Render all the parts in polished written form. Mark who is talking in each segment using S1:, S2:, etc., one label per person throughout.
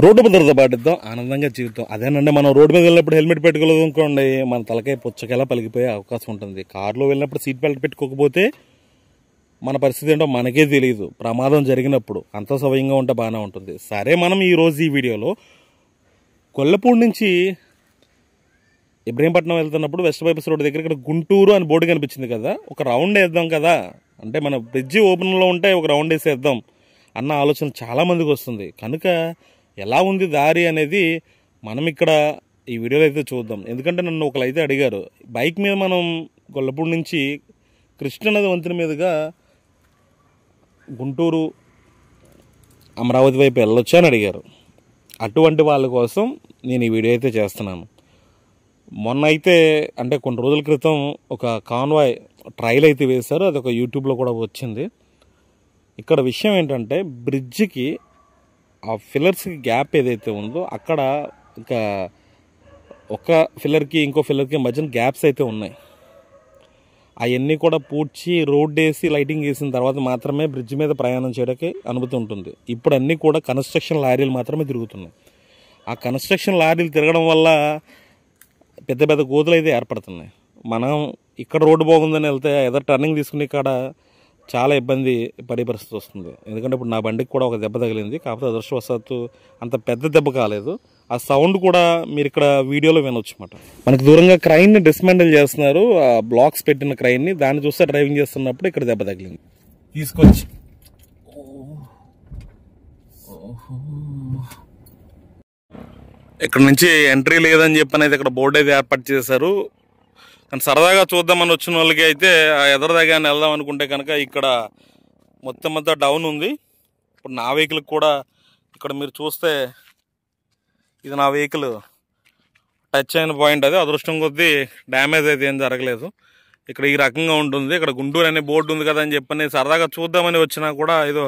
S1: Road భద్రత పాటిద్దాం, ఆనందంగా జీవితం. అదేనండి, మనం రోడ్డు మీద వెళ్ళినప్పుడు హెల్మెట్ పెట్టుకోలేదనుకోండి, మన తలకాయ పుచ్చకెలా పలిగిపోయే అవకాశం ఉంటుంది. కారులో వెళ్ళినప్పుడు సీట్ బెల్ట్ పెట్టుకోకపోతే మన పరిస్థితి ఏంటో మనకే తెలియదు. ప్రమాదం జరిగినప్పుడు అంత సవ్యంగా ఉంటే బాగానే ఉంటుంది. సరే, మనం ఈరోజు ఈ వీడియోలో కొల్లపూడి నుంచి ఇబ్రహీంపట్నం వెళ్తున్నప్పుడు వెస్ట్ బైపాస్ రోడ్ దగ్గర ఇక్కడ గుంటూరు అని బోర్డు కనిపించింది కదా, ఒక రౌండ్ వేద్దాం కదా, అంటే మన బ్రిడ్జి ఓపెన్లో ఉంటే ఒక రౌండ్ వేసేద్దాం అన్న ఆలోచన చాలామందికి వస్తుంది. కనుక ఎలా ఉంది దారి అనేది మనం ఇక్కడ ఈ వీడియోలో అయితే చూద్దాం. ఎందుకంటే నన్ను ఒకరు అయితే అడిగారు, బైక్ మీద మనం కొల్లపూడి నుంచి కృష్ణానది వంతెన మీదుగా గుంటూరు అమరావతి వైపు వెళ్ళొచ్చు అని అడిగారు. అటువంటి వాళ్ళ కోసం నేను ఈ వీడియో అయితే చేస్తున్నాను. మొన్న అయితే అంటే కొన్ని రోజుల క్రితం ఒక కాన్వాయ్ ట్రైల్ అయితే వేశారు, అది ఒక యూట్యూబ్లో కూడా వచ్చింది. ఇక్కడ విషయం ఏంటంటే, బ్రిడ్జికి ఆ ఫిల్లర్స్కి గ్యాప్ ఏదైతే ఉందో అక్కడ ఇంకా ఒక ఫిల్లర్కి ఇంకో ఫిల్లర్కి మధ్యన గ్యాప్స్ అయితే ఉన్నాయి. అవన్నీ కూడా పూడ్చి రోడ్ వేసి లైటింగ్ వేసిన తర్వాత మాత్రమే బ్రిడ్జ్ మీద ప్రయాణం చేయడానికి అనుమతి ఉంటుంది. ఇప్పుడు అన్నీ కూడా కన్స్ట్రక్షన్ లారీలు మాత్రమే తిరుగుతున్నాయి. ఆ కన్స్ట్రక్షన్ లారీలు తిరగడం వల్ల పెద్ద పెద్ద గోతులు అయితే ఏర్పడుతున్నాయి. మనం ఇక్కడ రోడ్డు బాగుందని వెళ్తే ఏదో టర్నింగ్ తీసుకుని ఇక్కడ చాలా ఇబ్బంది పడే పరిస్థితి వస్తుంది. ఎందుకంటే ఇప్పుడు నా బండికి కూడా ఒక దెబ్బ తగిలింది, కాకపోతే అదృష్టవశాత్తు అంత పెద్ద దెబ్బ కాలేదు. ఆ సౌండ్ కూడా మీరు ఇక్కడ వీడియోలో వినొచ్చు అన్నమాట. మనకు దూరంగా క్రైన్ని డిస్మాండిల్ చేస్తున్నారు, ఆ బ్లాక్స్ పెట్టిన క్రైన్ని. దాన్ని చూస్తే డ్రైవింగ్ చేస్తున్నప్పుడు ఇక్కడ దెబ్బ తగిలింది. తీసుకొచ్చి ఇక్కడ నుంచి ఎంట్రీ లేదని చెప్పనేది ఇక్కడ బోర్డు అయితే ఏర్పాటు చేశారు. కానీ సరదాగా చూద్దామని వచ్చిన వాళ్ళకి అయితే ఎదరదాగా వెళ్దాం అనుకుంటే కనుక ఇక్కడ మొత్తం అంతా డౌన్ ఉంది. ఇప్పుడు నా వెహికల్కి కూడా ఇక్కడ మీరు చూస్తే ఇది నా వెహికల్ టచ్ అయిన పాయింట్. అది అదృష్టం కొద్దీ డ్యామేజ్ అయితే ఏం జరగలేదు. ఇక్కడ ఈ రకంగా ఉంటుంది. ఇక్కడ గుంటూరు అనే బోర్డు ఉంది కదా అని చెప్పని సరదాగా చూద్దామని వచ్చినా కూడా, ఏదో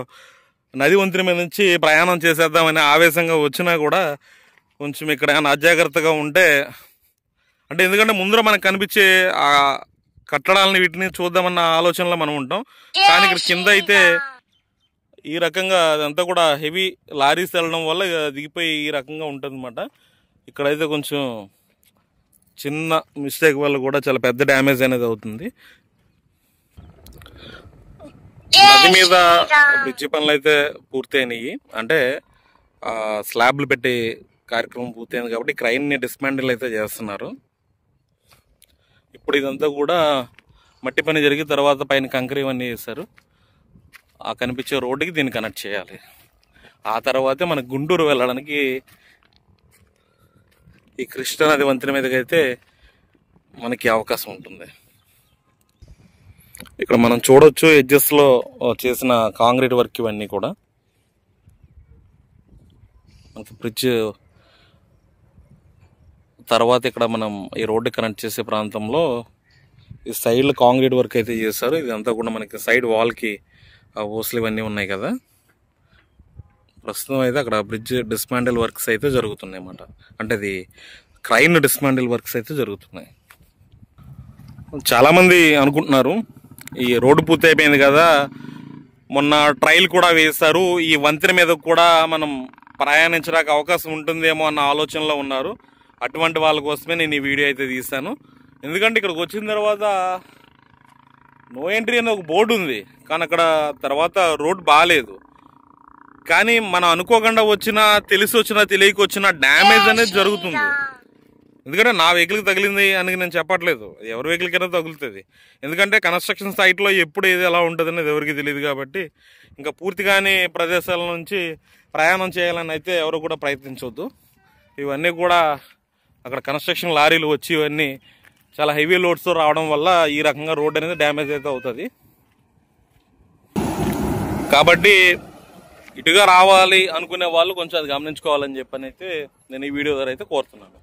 S1: నది వంతెన మీద నుంచి ప్రయాణం చేసేద్దామని ఆవేశంగా వచ్చినా కూడా కొంచెం ఇక్కడ ఏమైనా అజాగ్రత్తగా ఉంటే, అంటే ఎందుకంటే ముందర మనకు కనిపించే ఆ కట్టడాలని వీటిని చూద్దామన్న ఆలోచనలో మనం ఉంటాం. కానీ ఇక్కడ కింద అయితే ఈ రకంగా అదంతా కూడా హెవీ లారీస్ వెళ్ళడం వల్ల దిగిపోయి ఈ రకంగా ఉంటుంది అన్నమాట. ఇక్కడైతే కొంచెం చిన్న మిస్టేక్ వల్ల కూడా చాలా పెద్ద డ్యామేజ్ అనేది అవుతుంది. నది మీద బ్రిడ్జి పనులు అయితే పూర్తయినాయి, అంటే స్లాబ్లు పెట్టి కార్యక్రమం పూర్తయింది కాబట్టి క్రైన్ని డిస్మాండిల్ అయితే చేస్తున్నారు. ఇప్పుడు ఇదంతా కూడా మట్టి పని జరిగి తర్వాత పైన కంకర ఇవన్నీ చేశారు. ఆ కనిపించే రోడ్డుకి దీన్ని కనెక్ట్ చేయాలి. ఆ తర్వాతే మనకు గుంటూరు వెళ్ళడానికి ఈ కృష్ణానది వంతెన మీదకి అయితే మనకి అవకాశం ఉంటుంది. ఇక్కడ మనం చూడొచ్చు ఎడ్జెస్లో చేసిన కాంక్రీట్ వర్క్ ఇవన్నీ కూడా. మనకి బ్రిడ్జ్ తర్వాత ఇక్కడ మనం ఈ రోడ్డు కనెక్ట్ చేసే ప్రాంతంలో ఈ సైడ్లో కాంక్రీట్ వర్క్ అయితే చేశారు. ఇదంతా కూడా మనకి సైడ్ వాల్కి ఓస్లు ఇవన్నీ ఉన్నాయి కదా. ప్రస్తుతం అయితే అక్కడ బ్రిడ్జ్ డిస్మాండిల్ వర్క్స్ అయితే జరుగుతున్నాయి అన్నమాట. అంటే అది క్రైన్ డిస్మాండిల్ వర్క్స్ అయితే జరుగుతున్నాయి. చాలామంది అనుకుంటున్నారు, ఈ రోడ్డు పూర్తి అయిపోయింది కదా, మొన్న ట్రైల్ కూడా వేశారు, ఈ వంతెన మీద కూడా మనం ప్రయాణించడానికి అవకాశం ఉంటుందేమో అన్న ఆలోచనలో ఉన్నారు. అటువంటి వాళ్ళ కోసమే నేను ఈ వీడియో అయితే తీశాను. ఎందుకంటే ఇక్కడికి వచ్చిన తర్వాత నో ఎంట్రీ అనే ఒక బోర్డు ఉంది, కానీ అక్కడ తర్వాత రోడ్ బాగాలేదు. కానీ మనం అనుకోకుండా వచ్చినా, తెలిసి వచ్చినా తెలియక వచ్చినా డ్యామేజ్ అనేది జరుగుతుంది. ఎందుకంటే నా వెహికల్కి తగిలింది అని నేను చెప్పట్లేదు, ఎవరి వెహికల్కైనా తగులుతుంది. ఎందుకంటే కన్స్ట్రక్షన్ సైట్లో ఎప్పుడు ఏది ఎలా ఉంటుంది అనేది ఎవరికి తెలియదు కాబట్టి ఇంకా పూర్తిగానే ప్రదేశాల నుంచి ప్రయాణం చేయాలని అయితే ఎవరు కూడా ప్రయత్నించవద్దు. ఇవన్నీ కూడా అక్కడ కన్స్ట్రక్షన్ లారీలు వచ్చి ఇవన్నీ చాలా హెవీ లోడ్స్తో రావడం వల్ల ఈ రకంగా రోడ్ అనేది డ్యామేజ్ అయితే అవుతుంది. కాబట్టి ఇటుగా రావాలి అనుకునే వాళ్ళు కొంచెం అది గమనించుకోవాలని చెప్పని అయితే నేను ఈ వీడియో ద్వారా అయితే కోరుతున్నాను.